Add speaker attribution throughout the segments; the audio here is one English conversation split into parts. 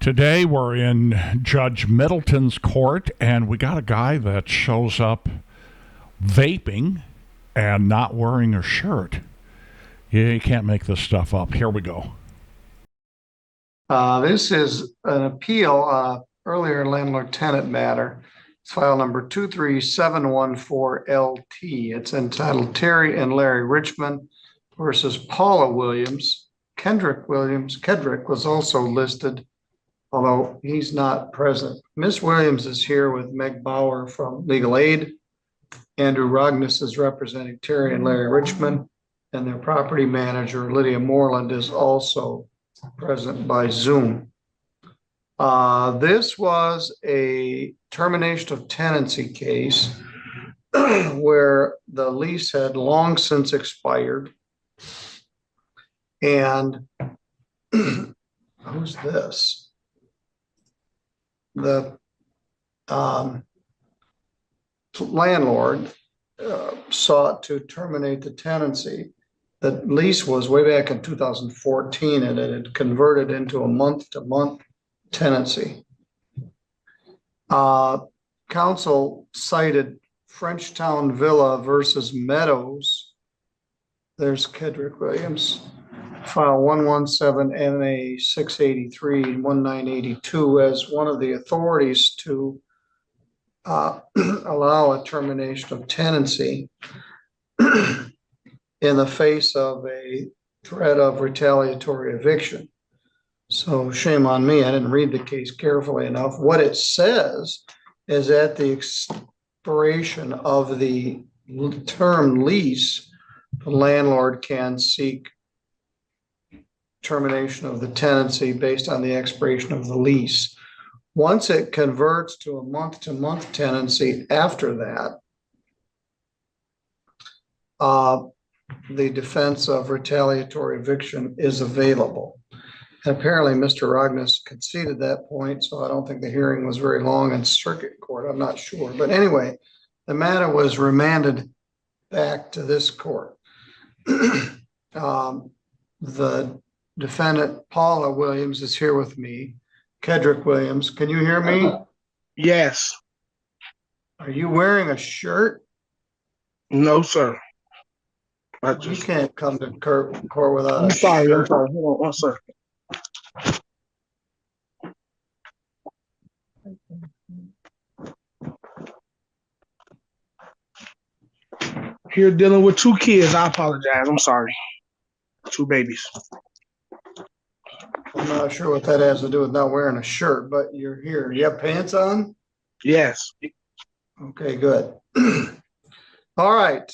Speaker 1: Today we're in Judge Middleton's court, and we got a guy that shows up vaping and not wearing a shirt. You can't make this stuff up. Here we go.
Speaker 2: This is an appeal earlier Landlord Tenant matter. It's file number 23714LT. It's entitled Terry and Larry Richmond versus Paula Williams. Kedrick was also listed, although he's not present. Ms. Williams is here with Meg Bauer from Legal Aid. Andrew Rognus is representing Terry and Larry Richmond, and their property manager, Lydia Moreland, is also present by Zoom. This was a termination of tenancy case where the lease had long since expired. And who's this? The landlord sought to terminate the tenancy. The lease was way back in 2014, and it had converted into a month-to-month tenancy. Council cited Frenchtown Villa versus Meadows. There's Kedrick Williams, file 117 NA 683 1982 as one of the authorities to allow a termination of tenancy in the face of a threat of retaliatory eviction. So shame on me, I didn't read the case carefully enough. What it says is at the expiration of the term lease, the landlord can seek termination of the tenancy based on the expiration of the lease. Once it converts to a month-to-month tenancy after that, the defense of retaliatory eviction is available. And apparently Mr. Rognus conceded that point, so I don't think the hearing was very long in circuit court. I'm not sure. But anyway, the matter was remanded back to this court. The defendant, Paula Williams, is here with me. Kedrick Williams, can you hear me?
Speaker 3: Yes.
Speaker 2: Are you wearing a shirt?
Speaker 3: No, sir.
Speaker 2: You can't come to court without
Speaker 3: I'm
Speaker 2: a
Speaker 3: sorry.
Speaker 2: shirt.
Speaker 3: Hold on one second. Here dealing with two kids. I apologize. I'm sorry. Two babies.
Speaker 2: I'm not sure what that has to do with not wearing a shirt, but you're here. You have pants on?
Speaker 3: Yes.
Speaker 2: Okay, good. All right.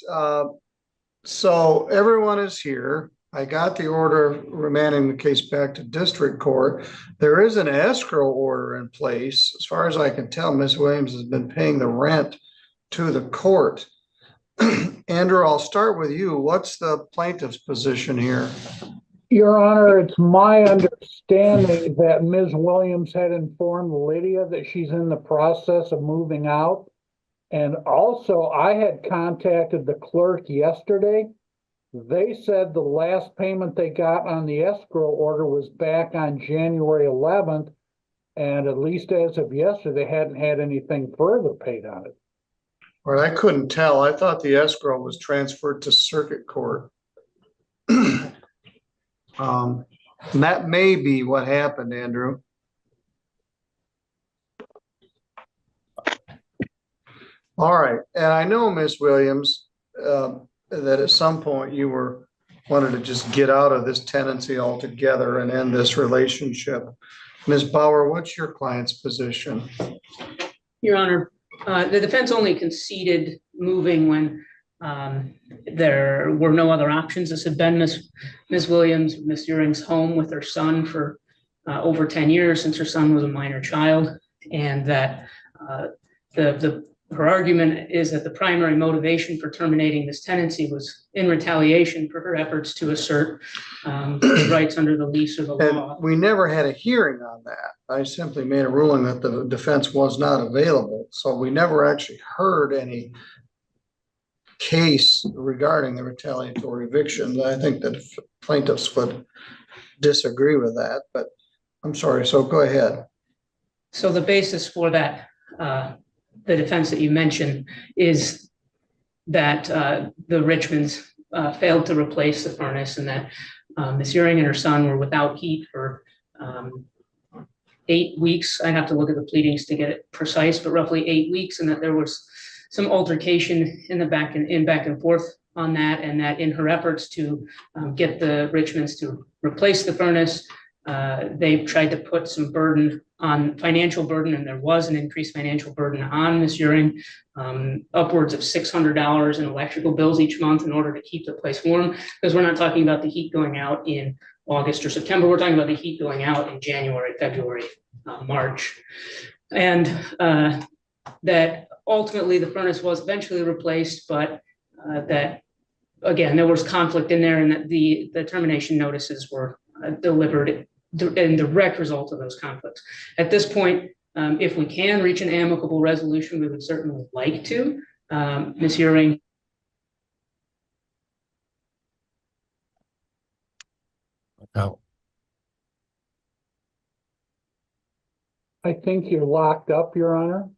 Speaker 2: So everyone is here. I got the order remanding the case back to district court. There is an escrow order in place. As far as I can tell, Ms. Williams has been paying the rent to the court. Andrew, I'll start with you. What's the plaintiff's position here?
Speaker 4: Your Honor, it's my understanding that Ms. Williams had informed Lydia that she's in the process of moving out. And also, I had contacted the clerk yesterday. They said the last payment they got on the escrow order was back on January 11th. And at least as of yesterday, they hadn't had anything further paid on it.
Speaker 2: Well, I couldn't tell. I thought the escrow was transferred to circuit court. And that may be what happened, Andrew. All right. And I know, Ms. Williams, that at some point you wanted to just get out of this tenancy altogether and end this relationship. Ms. Bauer, what's your client's position?
Speaker 5: Your Honor, the defense only conceded moving when there were no other options. This had been Ms. Williams, Ms. Euring's home with her son for over 10 years since her son was a minor child, and that her argument is that the primary motivation for terminating this tenancy was in retaliation for her efforts to assert rights under the lease or the law.
Speaker 2: And we never had a hearing on that. I simply made a ruling that the defense was not available. So we never actually heard any case regarding the retaliatory eviction. I think that plaintiffs would disagree with that, but I'm sorry, so go ahead.
Speaker 5: So the basis for that, the defense that you mentioned is that the Richmonds failed to replace the furnace, and that Ms. Uring and her son were without heat for 8 weeks. I have to look at the pleadings to get it precise, but roughly 8 weeks, and that there was some altercation in the back and forth on that, and that in her efforts to get the Richmonds to replace the furnace, they tried to put some financial burden, and there was an increased financial burden on Ms. Uring, upwards of $600 in electrical bills each month in order to keep the place warm, because we're not talking about the heat going out in August or September, we're talking about the heat going out in January, February, March. And that ultimately the furnace was eventually replaced, but that, again, there was conflict in there, and that the termination notices were delivered in direct result of those conflicts. At this point, if we can reach an amicable resolution, we would certainly like to. Ms. Uring.
Speaker 6: Oh,
Speaker 4: I think you're locked up, Your Honor.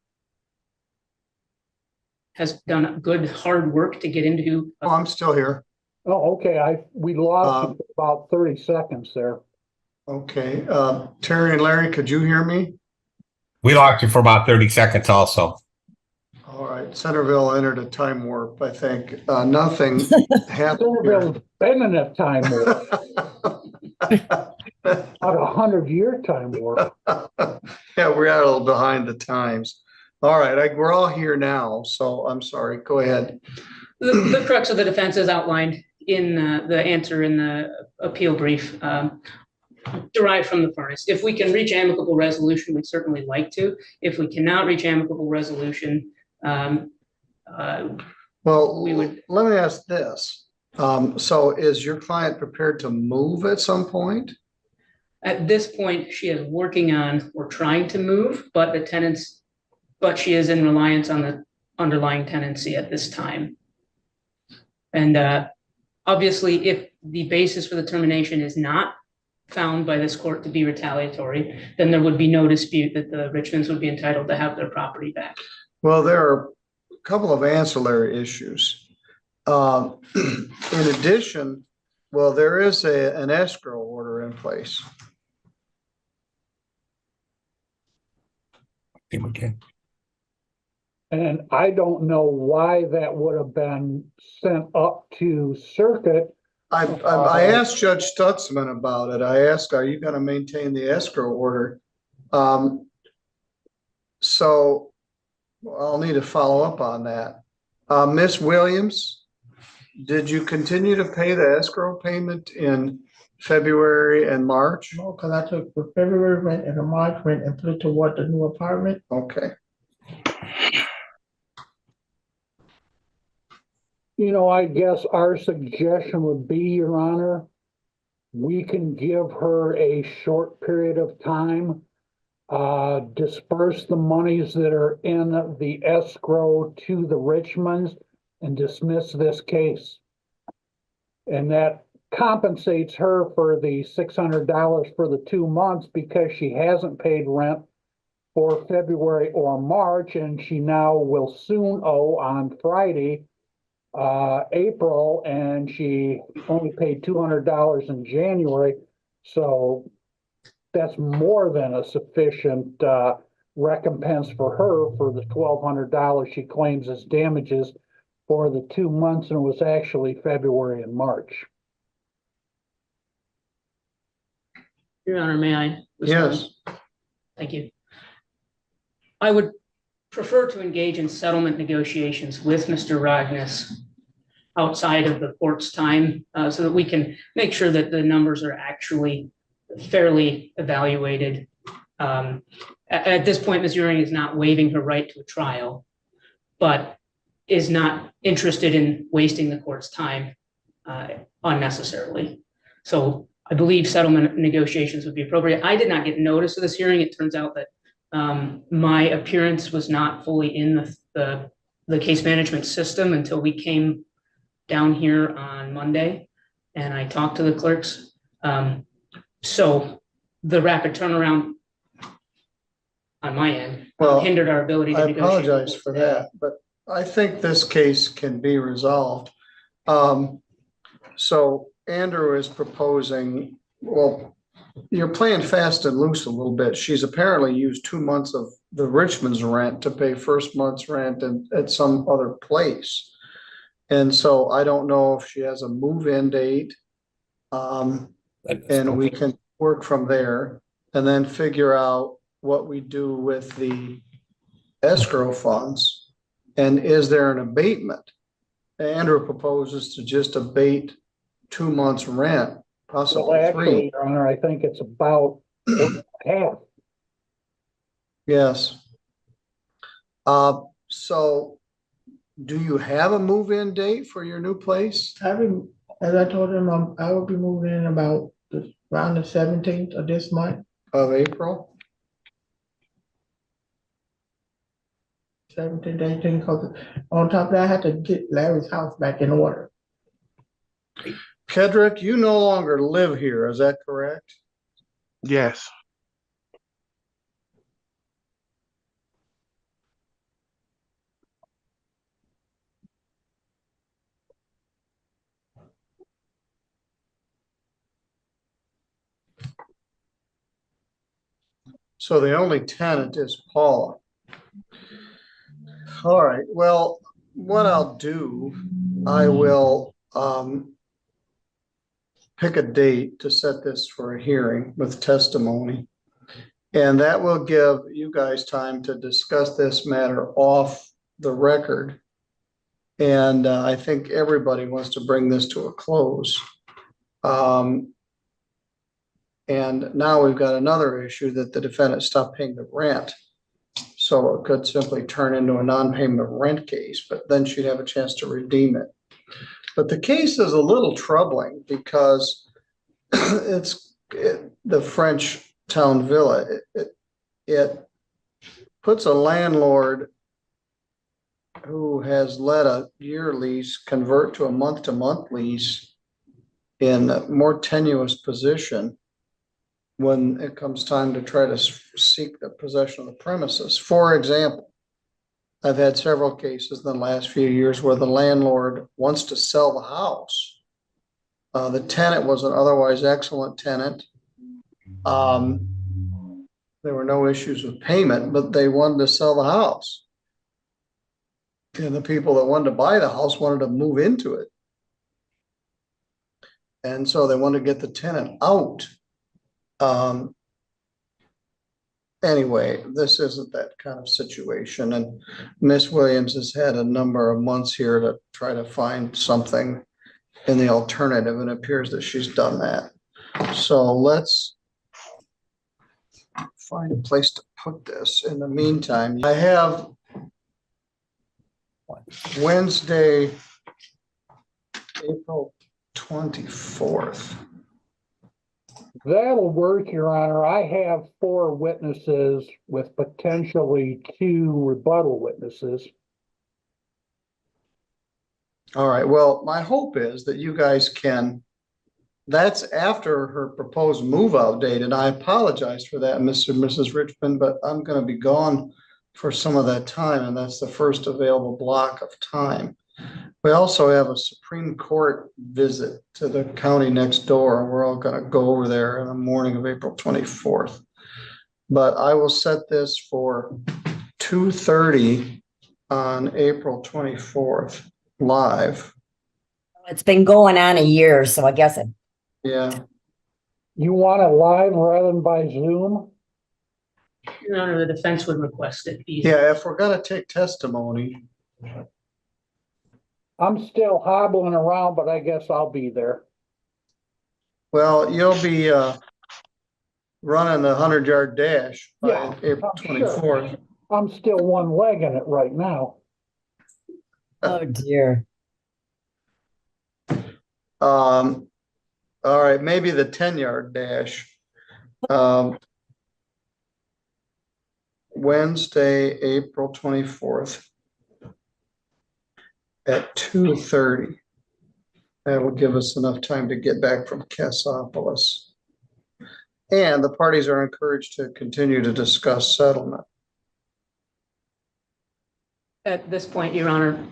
Speaker 5: Has done good, hard work to get into.
Speaker 2: Oh, I'm still here.
Speaker 4: Oh, okay, we lost you for about 30 seconds there.
Speaker 2: Okay, Terry and Larry, could you hear me?
Speaker 6: we locked you for about 30 seconds also.
Speaker 2: All right, Centerville entered a time warp, I think. Nothing happened here.
Speaker 4: Centerville's been in a time warp, about 100-year time warp.
Speaker 2: Yeah, we're a little behind the times. All right, we're all here now, so I'm sorry. Go ahead.
Speaker 5: The crux of the defense is outlined in the answer in the appeal brief, derived from the furnace. If we can reach amicable resolution, we'd certainly like to. If we cannot reach amicable resolution,
Speaker 2: Well,
Speaker 5: we would.
Speaker 2: let me ask this. So is your client prepared to move at some point?
Speaker 5: At this point, she is working on or trying to move, but she is in reliance on the underlying tenancy at this time. And obviously, if the basis for the termination is not found by this court to be retaliatory, then there would be no dispute that the Richmonds would be entitled to have their property back.
Speaker 2: Well, there are a couple of ancillary issues. In addition, well, there is an escrow order in place.
Speaker 6: Okay.
Speaker 4: And I don't know why that would have been sent up to circuit.
Speaker 2: I asked Judge Stutzman about it. I asked, are you going to maintain the escrow order? So I'll need to follow up on that. Ms. Williams, did you continue to pay the escrow payment in February and March?
Speaker 7: No, because I took the February rent and the March rent and put it toward the new apartment.
Speaker 2: Okay.
Speaker 4: You know, I guess our suggestion would be, Your Honor, we can give her a short period of time, disperse the monies that are in the escrow to the Richmonds and dismiss this case. And that compensates her for the $600 for the 2 months because she hasn't paid rent for February or March, and she now will soon owe on Friday, April, and she only paid $200 in January. So that's more than a sufficient recompense for her for the $1,200 she claims as damages for the 2 months, and it was actually February and March.
Speaker 5: Your Honor, may I respond?
Speaker 2: Yes.
Speaker 5: Thank you. I would prefer to engage in settlement negotiations with Mr. Ragnes outside of the court's time, so that we can make sure that the numbers are actually fairly evaluated. At this point, Ms. Uring is not waiving her right to a trial, but is not interested in wasting the court's time unnecessarily. So I believe settlement negotiations would be appropriate. I did not get notice of this hearing. It turns out that my appearance was not fully in the case management system until we came down here on Monday, and I talked to the clerks. So the rapid turnaround on my end
Speaker 2: Well,
Speaker 5: hindered our ability to
Speaker 2: I
Speaker 5: negotiate.
Speaker 2: apologize for that, but I think this case can be resolved. So Andrew is proposing, well, you're playing fast and loose a little bit. She's apparently used 2 months of the Richmond's rent to pay first month's rent and at some other place. And so I don't know if she has a move-in date. And we can work from there and then figure out what we do with the escrow funds. And is there an abatement? Andrew proposes to just abate 2 months rent,
Speaker 4: Well,
Speaker 2: possibly
Speaker 4: actually,
Speaker 2: 3.
Speaker 4: Your Honor, I think it's about half.
Speaker 2: Yes. So do you have a move-in date for your new place?
Speaker 7: As I told him, I will be moving in about around the 17th of this month,
Speaker 2: Of April?
Speaker 7: 17th, 18th, because on top of that, I had to get Larry's house back in order.
Speaker 2: Kedrick, you no longer live here, is that correct?
Speaker 3: Yes.
Speaker 2: So the only tenant is Paula. All right, well, what I'll do, I will pick a date to set this for a hearing with testimony. And that will give you guys time to discuss this matter off the record. And I think everybody wants to bring this to a close. And now we've got another issue that the defendant stopped paying the rent. So it could simply turn into a non-payment of rent case, but then she'd have a chance to redeem it. But the case is a little troubling because the French town villa. It puts a landlord who has let a year lease convert to a month-to-month lease in a more tenuous position when it comes time to try to seek the possession of the premises. For example, I've had several cases in the last few years where the landlord wants to sell the house. The tenant was an otherwise excellent tenant. There were no issues with payment, but they wanted to sell the house. And the people that wanted to buy the house wanted to move into it. And so they wanted to get the tenant out. Anyway, this isn't that kind of situation. And Miss Williams has had a number of months here to try to find something in the alternative, and it appears that she's done that. So let's find a place to put this. In the meantime, I have Wednesday, April 24th.
Speaker 4: That'll work, Your Honor. I have 4 witnesses with potentially 2 rebuttal witnesses.
Speaker 2: All right, well, my hope is that you guys can, that's after her proposed move-out date, and I apologize for that, Mr. and Mrs. Richmond, but I'm gonna be gone for some of that time, and that's the first available block of time. We also have a Supreme Court visit to the county next door, and we're all gonna go over there in the morning of April 24th. But I will set this for 2:30 on April 24th, live.
Speaker 8: It's been going on a year, so I guess it,
Speaker 2: Yeah,
Speaker 4: You want it live rather than by Zoom?
Speaker 5: Your Honor, the defense would request it be.
Speaker 2: yeah, if we're gonna take testimony,
Speaker 4: I'm still hobbling around, but I guess I'll be there.
Speaker 2: well, you'll be running the 100-yard dash by
Speaker 4: Yeah,
Speaker 2: April
Speaker 4: I'm sure.
Speaker 2: 24th.
Speaker 4: I'm still one-legging it right now.
Speaker 8: oh dear.
Speaker 2: All right, maybe the 10-yard dash. Wednesday, April 24th at 2:30. That will give us enough time to get back from Cassopolis. And the parties are encouraged to continue to discuss settlement.
Speaker 5: At this point, Your Honor,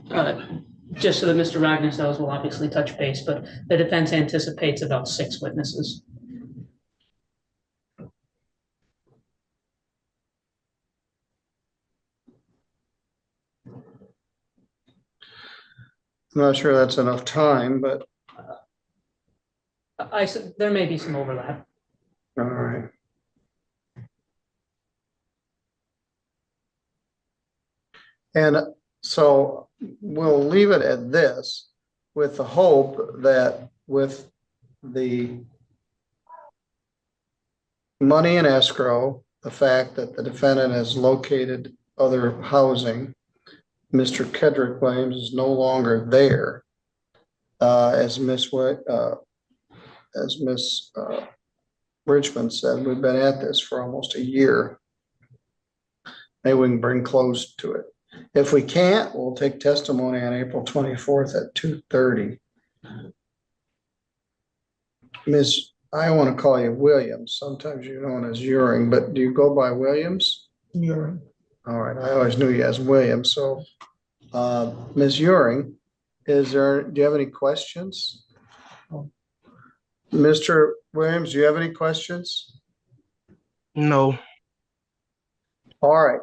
Speaker 5: just so that Mr. Ragnes knows, we'll obviously touch base, but the defense anticipates about 6 witnesses.
Speaker 2: I'm not sure that's enough time, but
Speaker 5: There may be some overlap.
Speaker 2: all right. And so we'll leave it at this with the hope that with the money in escrow, the fact that the defendant has located other housing, Mr. Kedrick Williams is no longer there. As Miss Richmond said, we've been at this for almost a year. Maybe we can bring close to it. If we can't, we'll take testimony on April 24th at 2:30. Miss, I want to call you Williams. Sometimes you're known as Uring, but do you go by Williams?
Speaker 7: Urine.
Speaker 2: All right, I always knew you as Williams. So, Ms. Uring, do you have any questions? Mr. Williams, do you have any questions?
Speaker 3: No.
Speaker 2: All right.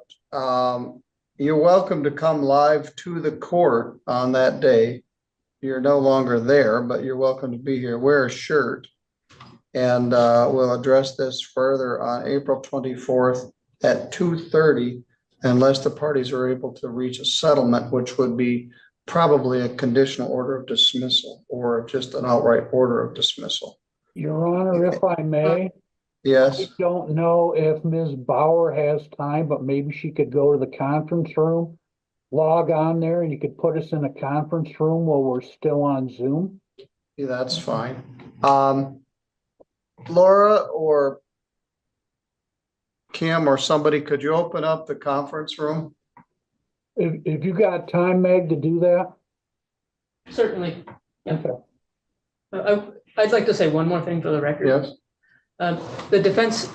Speaker 2: You're welcome to come live to the court on that day. You're no longer there, but you're welcome to be here. Wear a shirt. And we'll address this further on April 24th at 2:30, unless the parties are able to reach a settlement, which would be probably a conditional order of dismissal or just an outright order of dismissal.
Speaker 4: Your Honor, if I may, I
Speaker 2: Yes,
Speaker 4: don't know if Ms. Bauer has time, but maybe she could go to the conference room, log on there, and you could put us in a conference room while we're still on Zoom.
Speaker 2: yeah, that's fine. Laura or Kim or somebody, could you open up the conference room?
Speaker 4: If you got time, Meg, to do that?
Speaker 5: Certainly. Yeah.
Speaker 4: Okay.
Speaker 5: I'd like to say one more thing for the record.
Speaker 2: Yes.
Speaker 5: The defense,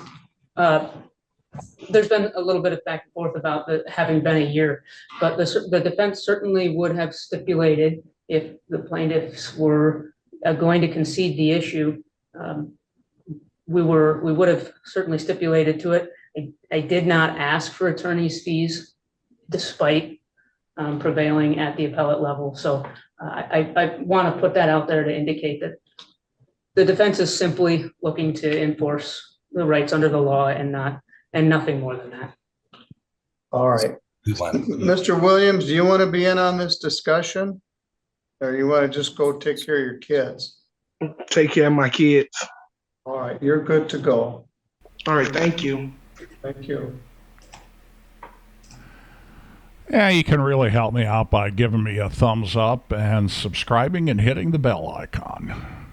Speaker 5: there's been a little bit of back and forth about having been a year, but the defense certainly would have stipulated if the plaintiffs were going to concede the issue. We would have certainly stipulated to it. I did not ask for attorney's fees despite prevailing at the appellate level. So I want to put that out there to indicate that the defense is simply looking to enforce the rights under the law and nothing more than that.
Speaker 2: All right. Mr. Williams, do you want to be in on this discussion? Or you want to just go take care of your kids?
Speaker 3: Take care of my kids.
Speaker 2: All right, you're good to go.
Speaker 3: All right, thank you.
Speaker 2: Thank you.
Speaker 1: Yeah, you can really help me out by giving me a thumbs up and subscribing and hitting the bell icon.